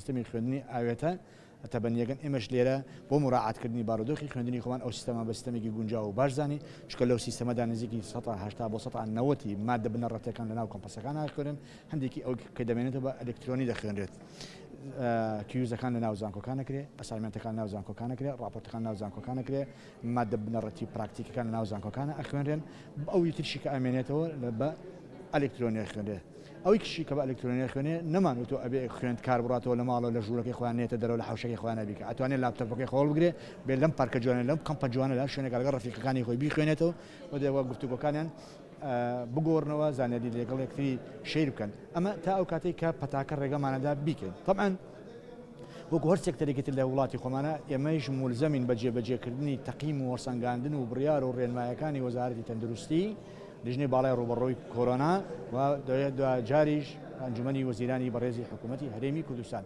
سیستەمی خوێندنی ئاوێتە تەبەنیەکەن ئێمەش لێرە بۆ مراعاتکردنی بارودۆخی خوێندنی خۆمان ئەو سیستەمە بە سیستەمێکی گونجاو و باشزانانی چکە لەو سیستەمەدا نزیکی 180 بۆ 190 مادە بنەڕەتەکان لەناو کۆمپەسەکان ناکۆرن هەندێکی ئەو کە دەمێنێتەوە بە ئەلکترۆنی دەخوێنرێت کیوزەکان لە ناو زانکۆکان نەکرێ ئەسایمنتەکان ناو زانکۆکان نەکرێ ڕاپۆرتەکان ناو زانکۆکان نەکرێ مادە بنەڕەتی پراکتیکەکان لە ناو زانکۆکانە ئەخوێنرێن ئەوی ترشی کە ئەمێنێتەوە بە ئەلکترۆنی خوێنرێ ئەوەی کشی کە بە ئەلکترۆنی خوێنێ نەمانوتۆ ئەبێ خوێند کار بڕاتەوە لە ماڵەوە لە ژوورەکەی خوانێتە دەرەوە لە حوشەکەی خوانە بیکە ئەتوانێت لاپتۆپەکەی خۆڵ بگرێ بێ لەم پارکە جوانە لەم کەمپە جوانە لە شوێنێک لەگەڵ ڕەفیقەکانی خۆی بیخوێنێتەوە و دەوە گفتوگۆکانیان بگۆڕنەوە زانیاری لەگەڵ یەکتری شیر بکەن ئەمە تا ئەو کاتێک کە پەتاکە ڕێگەمانەدا بیکەین طبعاً وەکو هەر سێکتەرێکی لە وڵاتی خۆمانە ئێمەش مولزەمین بە جێبەجێکردنی تەقیم و وەرسەنگاندن و بڕیار و ڕێنمایەکانی وەزارەتی تەندروستی لژنەی باڵای ڕوبەڕۆی کۆرۆنا و جاریش ئەنجومەنی وەزیرانی بەڕێزی حکوومەتی هەرێمی کوردستان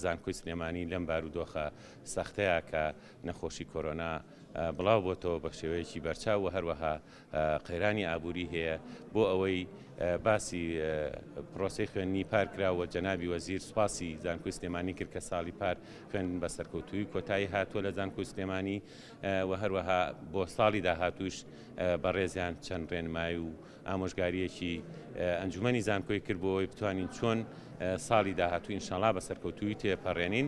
زانکۆی سلێمانی لەم بارودۆخە سەختەیە کە نەخۆشی کۆرۆنا بڵاو بۆتەوە بە شێوەیەکی بەرچاو و هەروەها قەیرانی ئابووری هەیە بۆ ئەوەی باسی پرۆسەی خوێندنی پارکراوە جەنابی وەزیر سوپاسی زانکۆی سلێمانی کرد کە ساڵی پار خوێندن بە سەرکەوتووی کۆتایی هاتووە لە زانکۆی سلێمانی و هەروەها بۆ ساڵی داهاتووش بەڕێزیان چەند ڕێنمایی و ئامۆژگاریەکی ئەنجومەنی زانکۆی کرد بۆ ئەوەی بتوانین چۆن ساڵی داهاتوو ئینشاڵا بە سەرکەوتووی تێپەڕێنین